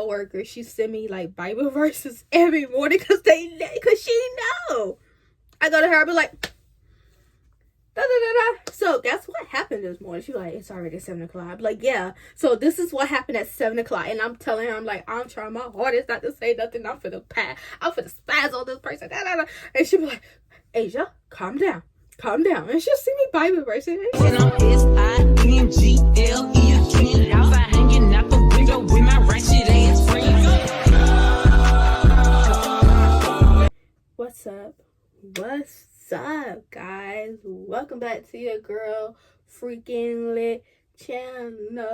coworker, she send me like Bible verses every morning cause she know. I go to her, I be like, da da da da. So guess what happened this morning? She like, it's already 7 o'clock. I'm like, yeah. So this is what happened at 7 o'clock, and I'm telling her, I'm like, I'm trying my hardest not to say nothing. I'm finna spaz on this person. Da, da, da. And she be like, Asia, calm down. Calm down. And she'll see me Bible verses. And I'm SINGLE outside hanging out the window with my ratchet ass friends. What's up? What's up, guys? Welcome back to your girl freaking lit channel.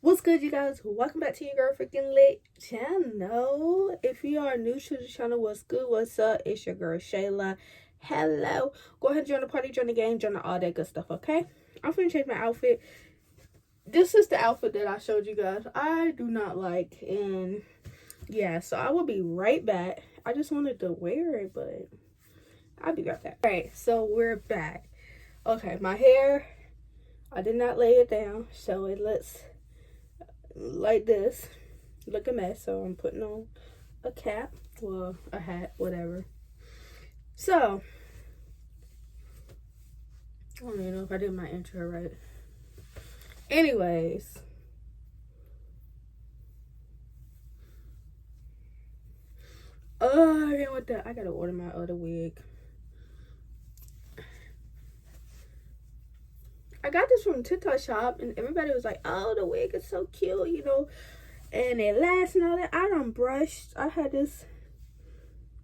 What's good, you guys? Welcome back to your girl freaking lit channel. If you are new to the channel, what's good? What's up? It's your girl Shayla. Hello. Go ahead and join the party, join the game, join all that good stuff, okay? I'm finna change my outfit. This is the outfit that I showed you guys I do not like, and yeah, so I will be right back. I just wanted to wear it, but I'll be right back. All right, so we're back. Okay, my hair, I did not lay it down, so it looks like this. Look a mess. So I'm putting on a cap, well, a hat, whatever. So I don't even know if I did my intro right. Anyways, I gotta order my other wig. I got this from TikTok shop, and everybody was like, oh, the wig is so cute, you know, and it lasts and all that. I done brushed. I had this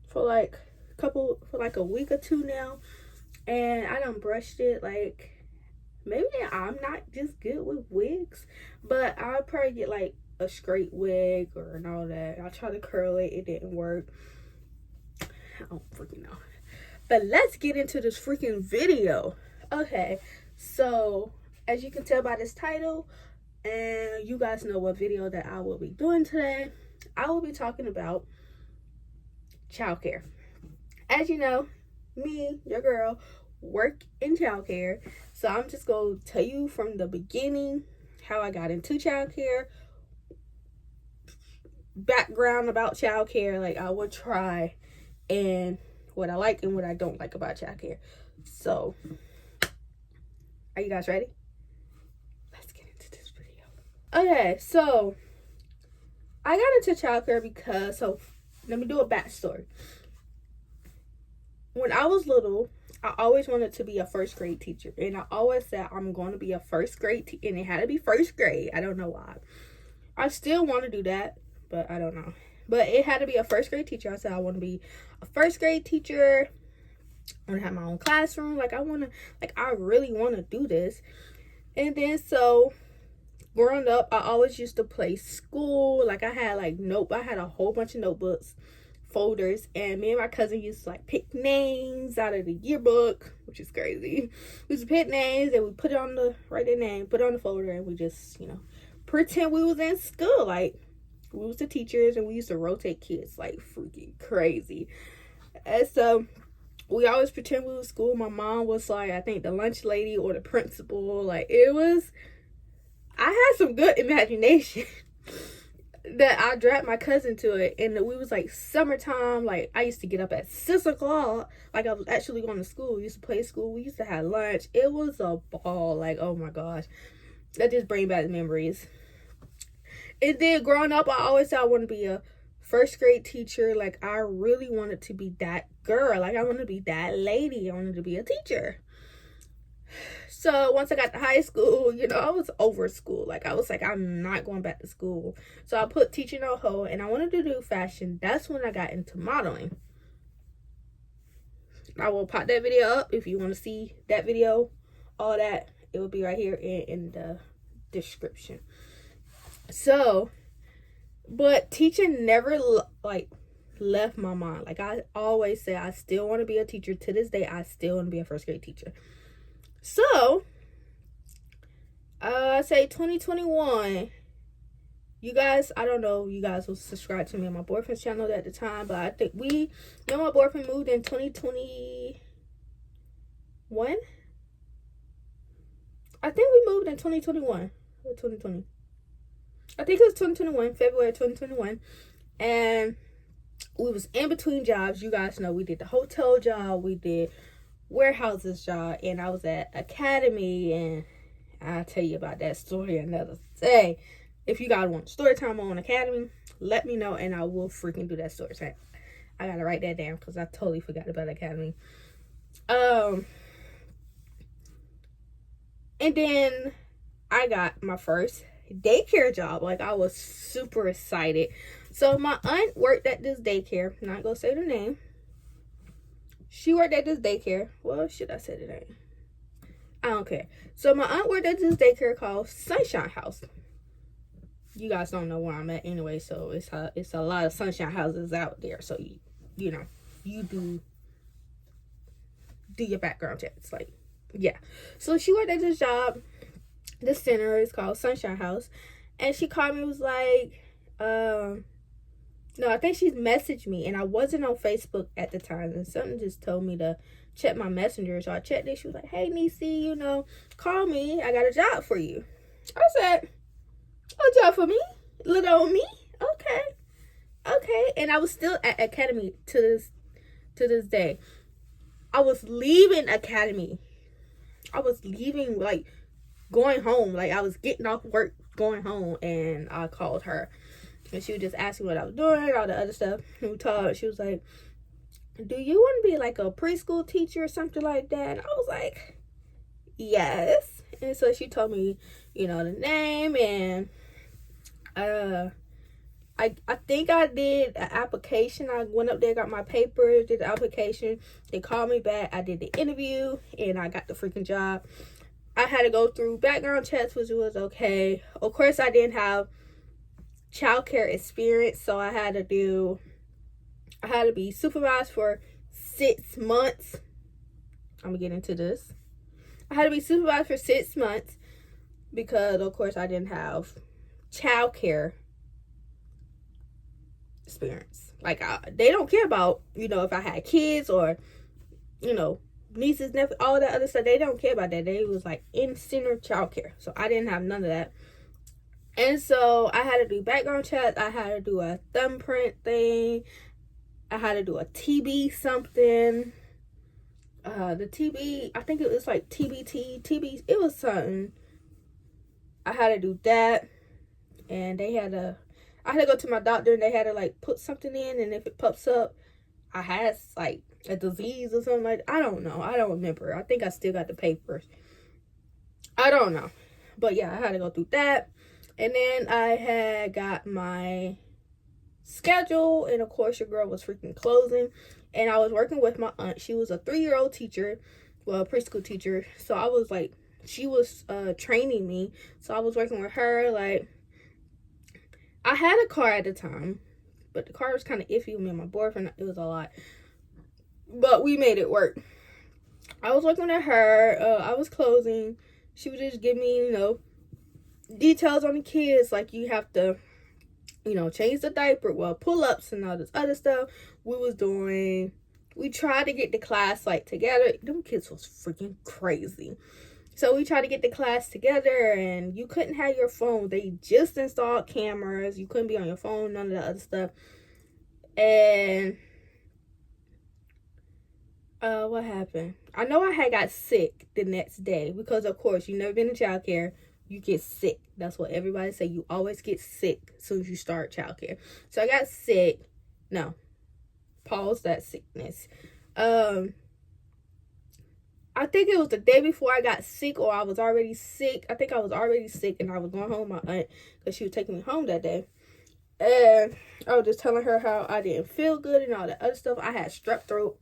for like a week or two now, and I done brushed it. Like, maybe I'm not just good with wigs, but I'll probably get like a straight wig and all that. I tried to curl it. It didn't work. I don't freaking know. But let's get into this freaking video. Okay, so as you can tell by this title, and you guys know what video that I will be doing today, I will be talking about childcare. As you know, me, your girl, work in childcare. So I'm just going to tell you from the beginning how I got into childcare, background about childcare, like I would try, and what I like and what I don't like about childcare. So, are you guys ready? Let's get into this video. Okay, so I got into childcare because, let me do a backstory. When I was little, I always wanted to be a first grade teacher, and I always said I'm going to be a first grade teacher, and it had to be first grade. I don't know why. I still want to do that, but I don't know. But it had to be a first grade teacher. I said I want to be a first grade teacher. I want to have my own classroom. Like, I really want to do this. And then, so growing up, I always used to play school. Like, I had a whole bunch of notebooks, folders, and me and my cousin used to like pick names out of the yearbook, which is crazy. We used to pick names, and we put it on write their name, put it on the folder, and we just, pretend we was in school. Like, we was the teachers, and we used to rotate kids like freaking crazy. And so we always pretend we was school. My mom was like, I think the lunch lady or the principal. Like, I had some good imagination that I dragged my cousin to it. And we was like summertime. Like, I used to get up at 6 o'clock. Like, I was actually going to school. We used to play school. We used to have lunch. It was a ball. Like, oh my gosh. That just brings back memories. And then growing up, I always said I want to be a first grade teacher. Like, I really wanted to be that girl. Like, I wanted to be that lady. I wanted to be a teacher. So once I got to high school, I was over school. Like, I was like, I'm not going back to school. So I put teaching on hold, and I wanted to do fashion. That's when I got into modeling. I will pop that video up if you want to see that video. All that, it will be right here in the description. So, but teaching never left my mind. Like, I always say I still want to be a teacher. To this day, I still want to be a first grade teacher. So, I say 2021. You guys, I don't know, you guys was subscribed to me on my boyfriend's channel at the time, but I think me and my boyfriend moved in 2021. I think we moved in 2021. 2020. I think it was 2021, February 2021. And we was in between jobs. You guys know we did the hotel job, we did warehouses job, and I was at Academy, and I'll tell you about that story another day. If you guys want story time on Academy, let me know and I will freaking do that story time. I gotta write that down because I totally forgot about Academy. And then I got my first daycare job. Like, I was super excited. So my aunt worked at this daycare. I'm not gonna say the name. She worked at this daycare. Well, should I say the name? I don't care. So my aunt worked at this daycare called Sunshine House. You guys don't know where I'm at anyway, so it's a lot of Sunshine Houses out there. So you know, you do your background checks. Like, yeah. So she worked at this job. The center is called Sunshine House, and she called me, was like, no, I think she's messaged me, and I wasn't on Facebook at the time, and something just told me to check my messenger. So I checked it. She was like, hey, Niecy, you know, call me. I got a job for you. I said, a job for me? Little old me? Okay. And I was still at Academy to this day. I was leaving Academy. I was leaving, like, going home. Like, I was getting off work, going home, and I called her. And she was just asking what I was doing, all the other stuff. And we talked. She was like, do you want to be like a preschool teacher or something like that? And I was like, yes. And so she told me, you know, the name, and I think I did an application. I went up there, got my papers, did the application. They called me back. I did the interview, and I got the freaking job. I had to go through background checks, which was okay. Of course, I didn't have childcare experience, so I had to be supervised for 6 months. I'm gonna get into this. I had to be supervised for 6 months because, of course, I didn't have childcare experience. Like, they don't care about, you know, if I had kids or, you know, nieces, nephews, all that other stuff. They don't care about that. They was like in center childcare. So I didn't have none of that. And so I had to do background check. I had to do a thumbprint thing. I had to do a TB something. The TB, I think it was like TB, it was something. I had to do that. And I had to go to my doctor, and they had to like put something in, and if it pops up, I had like a disease or something like that. I don't know. I don't remember. I think I still got the papers. I don't know. But yeah, I had to go through that. And then I had got my schedule, and of course your girl was freaking closing, and I was working with my aunt. She was a 3-year-old teacher, well, a preschool teacher. So I was like, she was training me, so I was working with her. Like, I had a car at the time, but the car was kind of iffy with me and my boyfriend. It was a lot, but we made it work. I was working with her. I was closing. She would just give me, you know, details on the kids, like you have to, you know, change the diaper, well, pull-ups and all this other stuff. We tried to get the class like together. Them kids was freaking crazy. So we tried to get the class together, and you couldn't have your phone. They just installed cameras. You couldn't be on your phone, none of the other stuff. And what happened? I know I had got sick the next day because, of course, you never been in childcare. You get sick. That's what everybody say. You always get sick as soon as you start childcare. So I got sick. No. Pause that sickness. I think it was the day before I got sick, or I was already sick. I think I was already sick, and I was going home with my aunt because she was taking me home that day. And I was just telling her how I didn't feel good and all that other stuff. I had strep throat,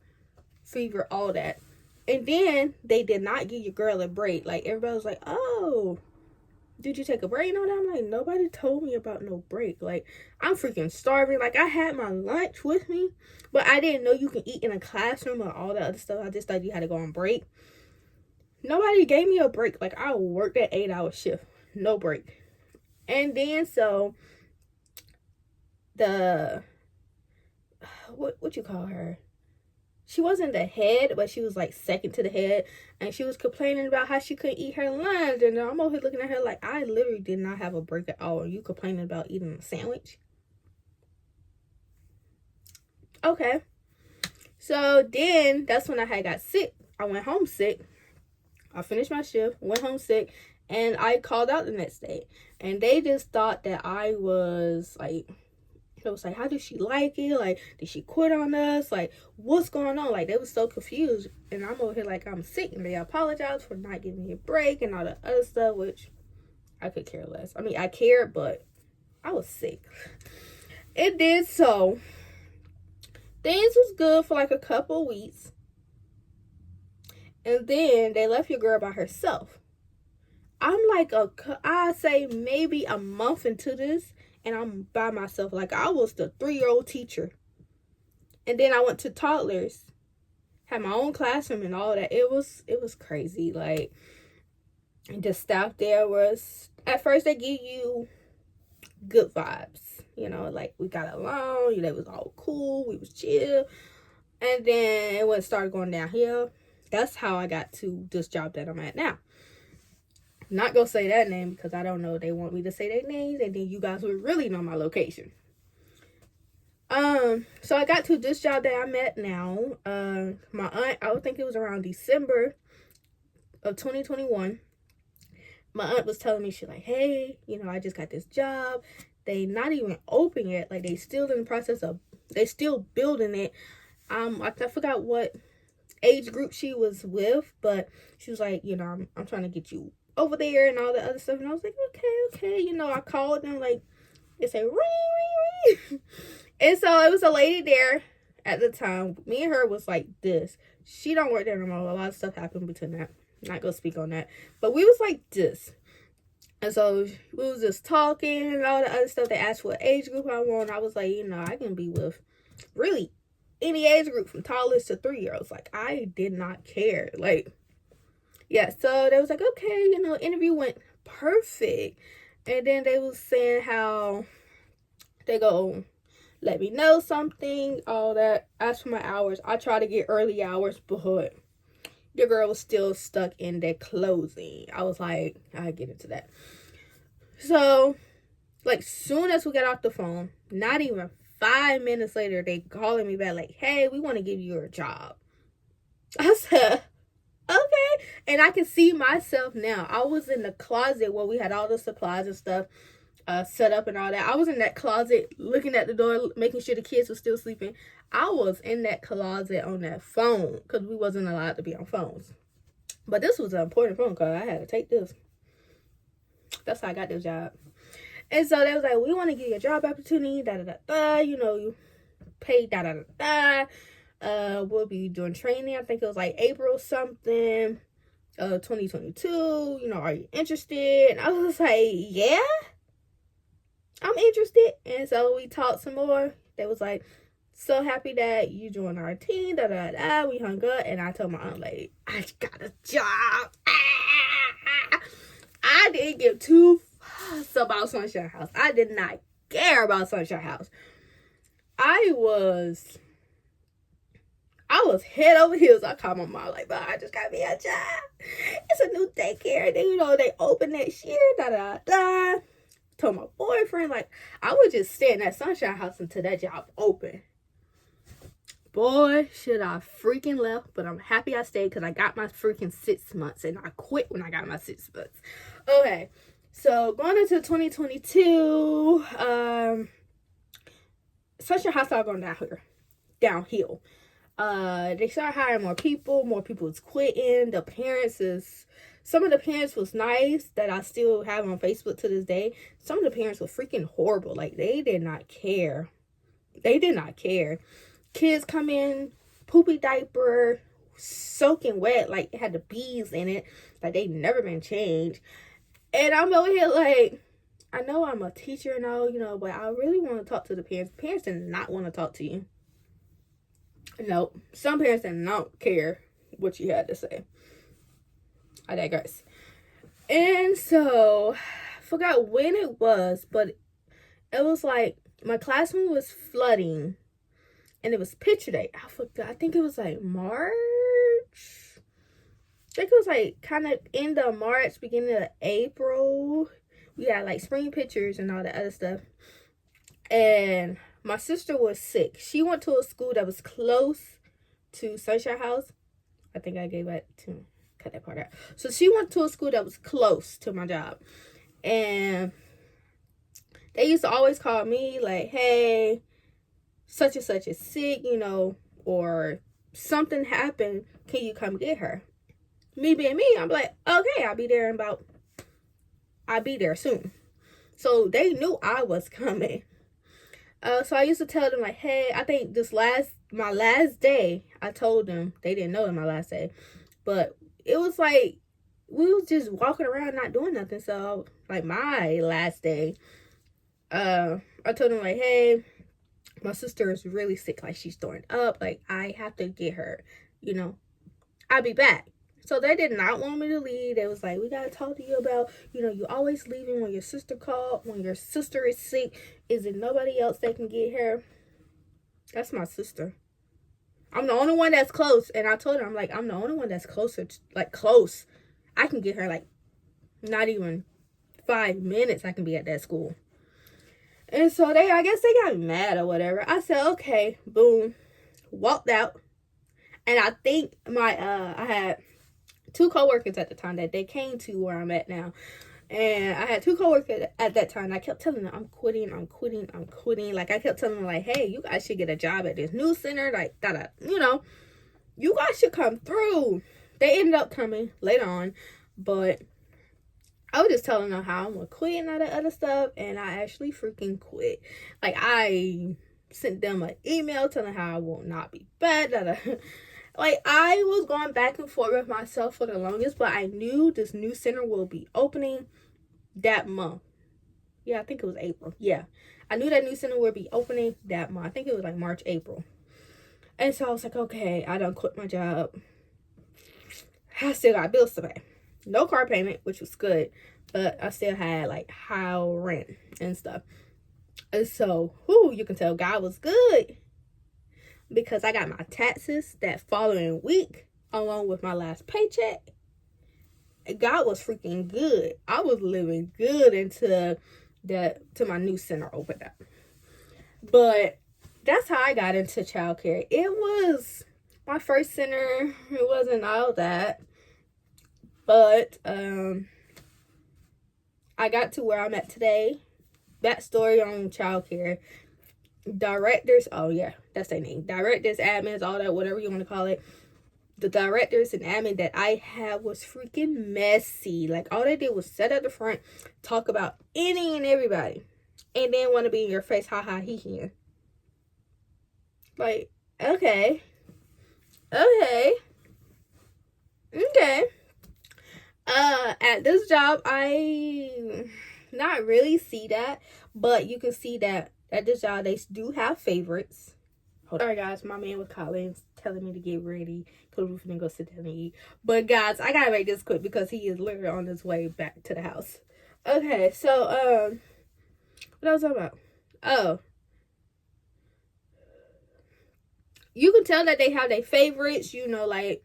fever, all that. And then they did not give your girl a break. Like, everybody was like, oh, did you take a break? And all that. I'm like, nobody told me about no break. Like, I'm freaking starving. Like, I had my lunch with me, but I didn't know you can eat in a classroom or all that other stuff. I just thought you had to go on break. Nobody gave me a break. Like, I worked that 8-hour shift. No break. And then, so, what you call her? she wasn't the head, but she was like second to the head, and she was complaining about how she couldn't eat her lunch. And I'm over here looking at her like, I literally did not have a break at all. Are you complaining about eating a sandwich? Okay. So then that's when I had got sick. I went home sick. I finished my shift, went home sick, and I called out the next day. And they just thought that I was like, it was like, how did she like it? Like, did she quit on us? Like, what's going on? Like, they were so confused. And I'm over here like, I'm sick. And they apologized for not giving me a break and all the other stuff, which I could care less. I mean, I cared, but I was sick. It did so. Things was good for like a couple weeks. And then they left your girl by herself. I'm like, I say maybe a month into this, and I'm by myself. Like, I was the 3-year-old teacher. And then I went to toddlers. Had my own classroom and all that. It was crazy. Like, the staff there was, at first they give you good vibes. You know, like, we got along. You know, it was all cool. We was chill. And then it started going downhill. That's how I got to this job that I'm at now. Not gonna say that name because I don't know. They want me to say their names, and then you guys would really know my location. So I got to this job that I'm at now. My aunt, I would think it was around December of 2021. My aunt was telling me, she's like, hey, you know, I just got this job. They not even open yet. Like, they still in the process of, they still building it. I forgot what age group she was with, but she was like, you know, I'm trying to get you over there and all the other stuff. And I was like, okay. You know, I called them, like, it said, ring, ring, ring. And so it was a lady there at the time. Me and her was like this. She don't work there no more. A lot of stuff happened between that. I'm not gonna speak on that. But we was like this. And so we was just talking and all the other stuff. They asked what age group I want. I was like, you know, I can be with really any age group from toddlers to 3-year-olds. Like, I did not care. Like, yeah, so they was like, okay, you know, interview went perfect. And then they was saying how they go let me know something, all that. Ask for my hours. I try to get early hours, but your girl was still stuck in their closing. I was like, I get into that. So, like, soon as we got off the phone, not even 5 minutes later, they calling me back like, hey, we want to give you a job. I said, okay. And I can see myself now. I was in the closet where we had all the supplies and stuff set up and all that. I was in that closet looking at the door, making sure the kids were still sleeping. I was in that closet on that phone because we wasn't allowed to be on phones. But this was an important phone call. I had to take this. That's how I got this job. And so they was like, we want to give you a job opportunity, you know, you pay, we'll be doing training. I think it was like April something, 2022. You know, are you interested? And I was like, yeah, I'm interested. And so we talked some more. They was like, so happy that you joined our team. We hung up, and I told my aunt, like, I got a job. I didn't give two fucks about Sunshine House. I did not care about Sunshine House. I was head over heels. I called my mom like, but I just got me a job. It's a new daycare. They, you know, they open next year. Told my boyfriend, like, I would just stay in that Sunshine House until that job opened. Boy, should I freaking left, but I'm happy I stayed because I got my freaking 6 months, and I quit when I got my 6 months. Okay, so going into 2022, Sunshine House started going downhill. They started hiring more people was quitting. Some of the parents was nice that I still have on Facebook to this day. Some of the parents were freaking horrible. Like, they did not care. Kids come in, poopy diaper, soaking wet, like it had the bees in it, like they never been changed. And I'm over here like, I know I'm a teacher and all, you know, but I really want to talk to the parents. Parents did not want to talk to you. Nope. Some parents did not care what you had to say. I digress. And so, I forgot when it was, but it was like my classroom was flooding. and it was picture day. I think it was like March. I think it was like kind of end of March, beginning of April. We had like spring pictures and all that other stuff. And my sister was sick. She went to a school that was close to Sunshine House. I think I gave that to cut that part out. So she went to a school that was close to my job. And they used to always call me like, hey, such and such is sick, you know, or something happened. Can you come get her? Me being me, I'm like, okay, I'll be there soon. So they knew I was coming. So I used to tell them like, hey, I think my last day, I told them, they didn't know it my last day, but it was like, we was just walking around not doing nothing. So like my last day, I told them like, hey, my sister is really sick. Like she's throwing up. Like I have to get her, you know, I'll be back. So they did not want me to leave. They was like, we got to talk to you about, you know, you always leaving when your sister called, when your sister is sick. Is it nobody else that can get her? That's my sister. I'm the only one that's close. And I told her, I'm like, I'm the only one that's closer, close. I can get her like not even 5 minutes. I can be at that school. And so I guess they got mad or whatever. I said, okay, boom, walked out. And I think I had 2 coworkers at the time that they came to where I'm at now. And I had 2 coworkers at that time. I kept telling them, I'm quitting. Like, I kept telling them, like, hey, you guys should get a job at this news center. Like, you know, you guys should come through. They ended up coming later on. But I was just telling them how I'm going to quit and all that other stuff. And I actually freaking quit. Like, I sent them an email telling how I will not be back. Like, I was going back and forth with myself for the longest, but I knew this new center will be opening that month. Yeah, I think it was April. Yeah, I knew that new center would be opening that month. I think it was like March, April. And so I was like, okay, I done quit my job. I still got bills to pay. No car payment, which was good, but I still had like high rent and stuff. And so, you can tell God was good. Because I got my taxes that following week along with my last paycheck. God was freaking good. I was living good until my new center opened up. But that's how I got into childcare. It was my first center. It wasn't all that. But I got to where I'm at today. That story on childcare. Directors, oh yeah, that's their name. Directors, admins, all that, whatever you want to call it. The directors and admin that I had was freaking messy. Like, all they did was sit at the front, talk about any and everybody, and then want to be in your face, ha ha, he. Like, okay. At this job, I not really see that, but you can see that at this job, they do have favorites. Alright, guys, my man was calling, telling me to get ready because we're finna go sit down and eat. But, guys, I gotta make this quick because he is literally on his way back to the house. Okay, so, what I was talking about? Oh. You can tell that they have their favorites, you know, like,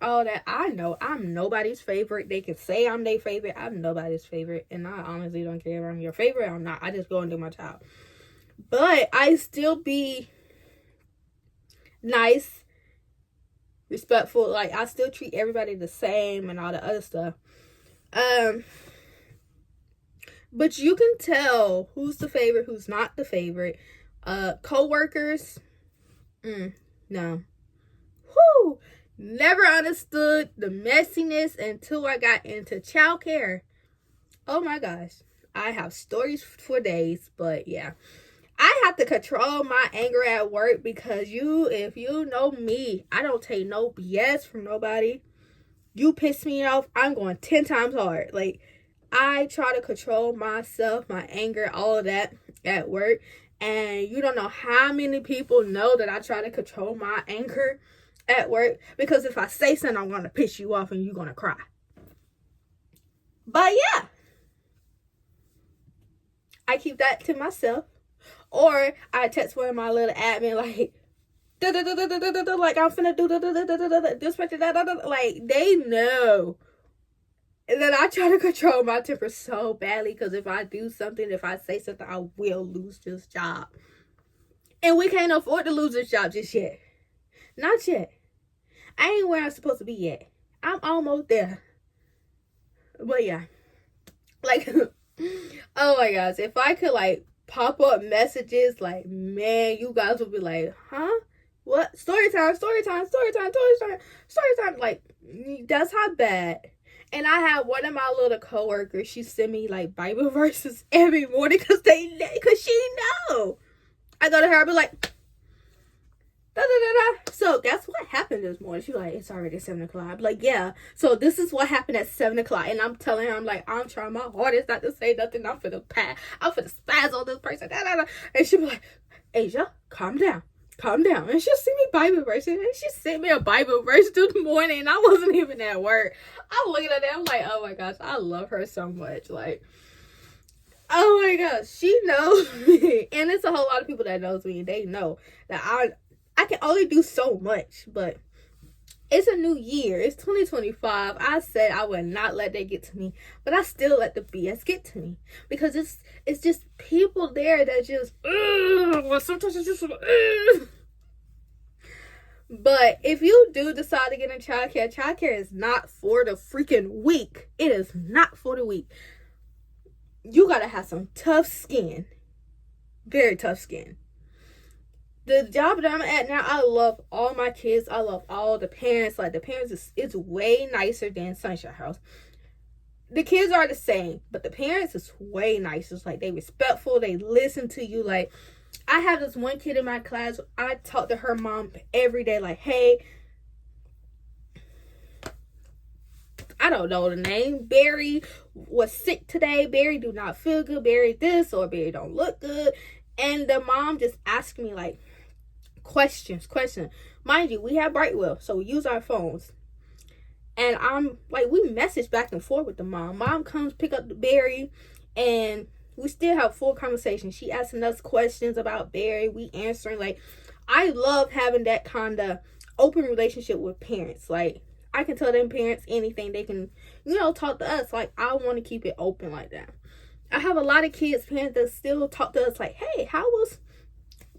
all that. I know I'm nobody's favorite. They can say I'm their favorite. I'm nobody's favorite. And I honestly don't care if I'm your favorite or not. I just go and do my job. But I still be nice, respectful. Like, I still treat everybody the same and all the other stuff. But you can tell who's the favorite, who's not the favorite. Co-workers, no. Whoo! Never understood the messiness until I got into childcare. Oh my gosh. I have stories for days, but yeah. I have to control my anger at work because if you know me, I don't take no BS from nobody. You piss me off, I'm going 10 times hard. Like, I try to control myself, my anger, all of that at work. And you don't know how many people know that I try to control my anger at work, because if I say something, I'm going to piss you off and you're going to cry. But yeah, I keep that to myself. Or I text one of my little admin like, like I'm finna do this, like they know. And then I try to control my temper so badly because if I do something, if I say something, I will lose this job. And we can't afford to lose this job just yet. Not yet. I ain't where I'm supposed to be yet. I'm almost there. But yeah. Like, oh my gosh. If I could like pop up messages, like, man, you guys would be like, huh? What? Story time. Like, that's how bad. And I have one of my little coworkers, she send me like Bible verses every morning because she know. I go to her, I be like, da da da da. So guess what happened this morning? She's like, it's already 7 o'clock. I'm like, yeah. So this is what happened at 7 o'clock. And I'm telling her, I'm like, I'm trying my hardest not to say nothing. I'm finna spaz on this person. Da, da, da. And she be like, Asia, calm down. And she sent me Bible verses. And she sent me a Bible verse this morning. And I wasn't even at work. I'm looking at that. I'm like, oh my gosh, I love her so much. Like, oh my gosh, she knows me. And it's a whole lot of people that knows me. They know that I can only do so much. But it's a new year. It's 2025. I said I would not let that get to me. But I still let the BS get to me. Because it's just people there that just, well, sometimes it's just, But if you do decide to get in childcare is not for the freaking weak. It is not for the weak. You gotta have some tough skin. Very tough skin. The job that I'm at now, I love all my kids. I love all the parents. Like, the parents it's way nicer than Sunshine House. The kids are the same, but the parents is way nicer. It's like, they respectful. They listen to you. Like, I have this one kid in my class. I talk to her mom every day. Like, hey, I don't know the name. Barry was sick today. Barry do not feel good. Barry this or Barry don't look good. And the mom just asked me like questions. Mind you, we have Brightwell, so we use our phones. And I'm like, we message back and forth with the mom. Mom comes pick up the Barry, and we still have full conversation. She asking us questions about Barry. We answering. Like, I love having that kind of open relationship with parents. Like, I can tell them parents anything. They can, talk to us. Like, I want to keep it open like that. I have a lot of kids, parents that still talk to us like, hey, how was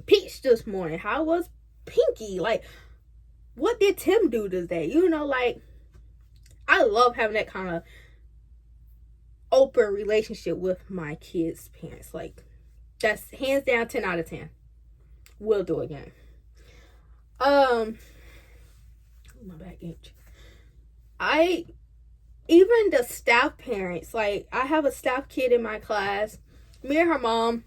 Peach this morning? How was Pinky? Like, what did Tim do today? Like, I love having that kind of open relationship with my kids' parents. Like, that's hands down 10 out of 10. We'll do it again. My back itch. Even the staff parents, like, I have a staff kid in my class. Me and her mom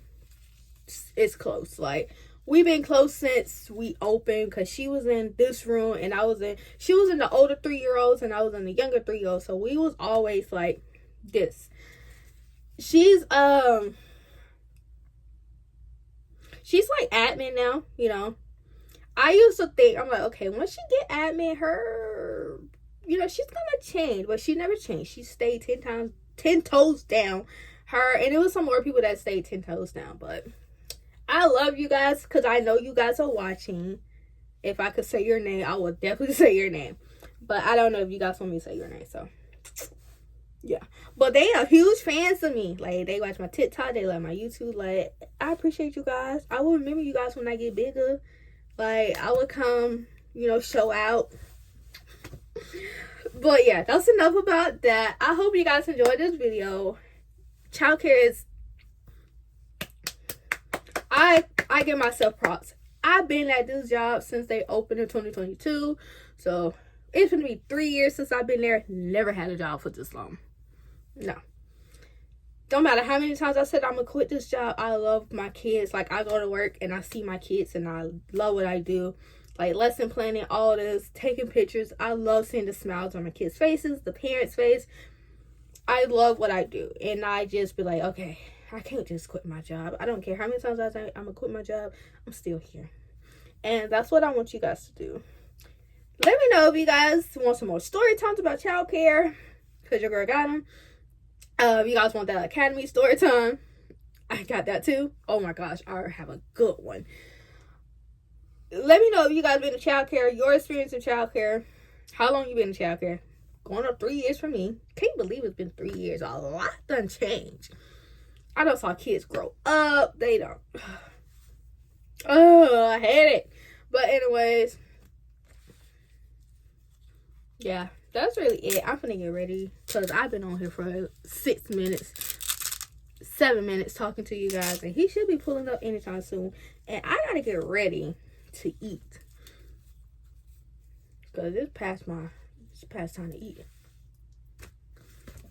is close. Like, we've been close since we opened, because she was in this room and she was in the older 3-year-olds and I was in the younger 3-year-olds. So we was always like this. She's like admin now, I used to think, I'm like, okay, once she get admin, her, she's gonna change, but she never changed. She stayed 10 toes down. Her, and it was some more people that stayed 10 toes down, but I love you guys because I know you guys are watching. If I could say your name, I would definitely say your name, but I don't know if you guys want me to say your name, so yeah. But they are huge fans of me. Like, they watch my TikTok, they like my YouTube. Like, I appreciate you guys. I will remember you guys when I get bigger. Like, I would come, show out. But yeah, that's enough about that. I hope you guys enjoyed this video. Childcare is, I give myself props. I've been at this job since they opened in 2022. So it's gonna be 3 years since I've been there. Never had a job for this long. No. Don't matter how many times I said I'm gonna quit this job. I love my kids. Like, I go to work and I see my kids and I love what I do. Like, lesson planning, all this, taking pictures. I love seeing the smiles on my kids' faces, the parents' face. I love what I do. And I just be like, okay, I can't just quit my job. I don't care how many times I say I'm gonna quit my job. I'm still here. And that's what I want you guys to do. Let me know if you guys want some more story times about childcare, because your girl got them. If you guys want that Academy story time, I got that too. Oh my gosh, I have a good one. Let me know if you guys been in childcare, your experience in childcare. How long you been in childcare? Going up 3 years for me. Can't believe it's been 3 years. A lot done changed. I done saw kids grow up. They don't. Oh, I hate it. But anyways, yeah, that's really it. I'm gonna get ready because I've been on here for 6 minutes, 7 minutes talking to you guys, and he should be pulling up anytime soon. And I gotta get ready to eat because it's past time to eat.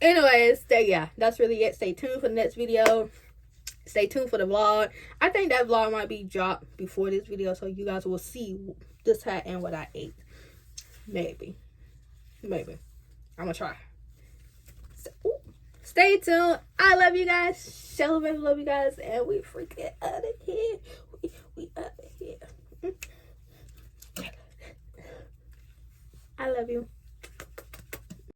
Anyways, that's really it. Stay tuned for the next video. Stay tuned for the vlog. I think that vlog might be dropped before this video, so you guys will see this hat and what I ate. Maybe. I'm gonna try. So, stay tuned. I love you guys. Show me love you guys, and we freaking out of here. We out of here. I love you.